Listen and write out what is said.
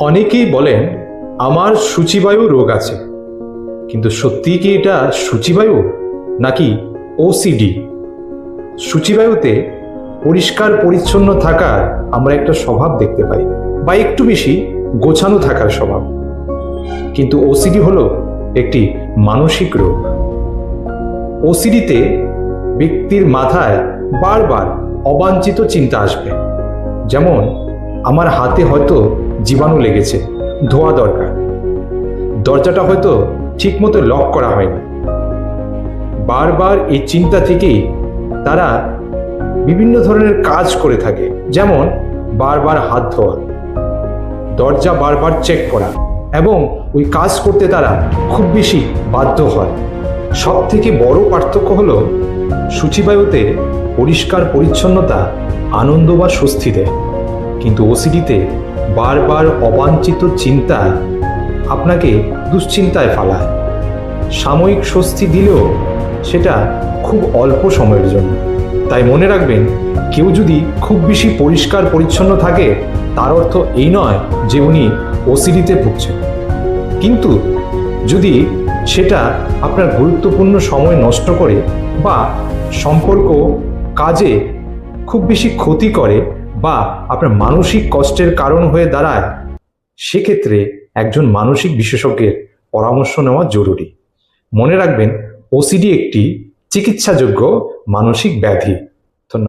অনেকেই বলেন আমার সূচিবায়ু রোগ আছে, কিন্তু সত্যি কি এটা সূচিবায়ু নাকি ওসিডি? সূচিবায়ুতে পরিষ্কার পরিচ্ছন্ন থাকার আমরা একটা স্বভাব দেখতে পাই, বা একটু বেশি গোছানো থাকার স্বভাব। কিন্তু ওসিডি হলো একটি মানসিক রোগ। ওসিডিতে ব্যক্তির মাথায় বারবার অবাঞ্ছিত চিন্তা আসবে, যেমন আমার হাতে হয়তো জীবাণু লেগেছে, ধোয়া দরকার, দরজাটা হয়তো ঠিকমতো লক করা হয়নি। বারবার এই চিন্তা থেকেই তারা বিভিন্ন ধরনের কাজ করে থাকে, যেমন বারবার হাত ধোয়া, দরজা বারবার চেক করা, এবং ওই কাজ করতে তারা খুব বেশি বাধ্য হয়। সব থেকে বড় পার্থক্য হলো সূচিবায়ুতে পরিষ্কার পরিচ্ছন্নতা আনন্দ বা স্বস্তি দেয়, কিন্তু ওসিডিতে বারবার অবাঞ্ছিত চিন্তা আপনাকে দুশ্চিন্তায় ফেলায়। সাময়িক স্বস্তি দিলেও সেটা খুব অল্প সময়ের জন্য। তাই মনে রাখবেন, কেউ যদি খুব বেশি পরিষ্কার পরিচ্ছন্ন থাকে তার অর্থ এই নয় যে উনি ওসিডিতে ভুগছেন। কিন্তু যদি সেটা আপনার গুরুত্বপূর্ণ সময় নষ্ট করে বা সম্পর্ক কাজে খুব বেশি ক্ষতি করে বা আপনার মানসিক কষ্টের কারণ হয়ে দাঁড়ায়, সেক্ষেত্রে একজন মানসিক বিশেষজ্ঞের পরামর্শ নেওয়া জরুরি। মনে রাখবেন, ওসিডি একটি চিকিৎসাযোগ্য মানসিক ব্যাধি।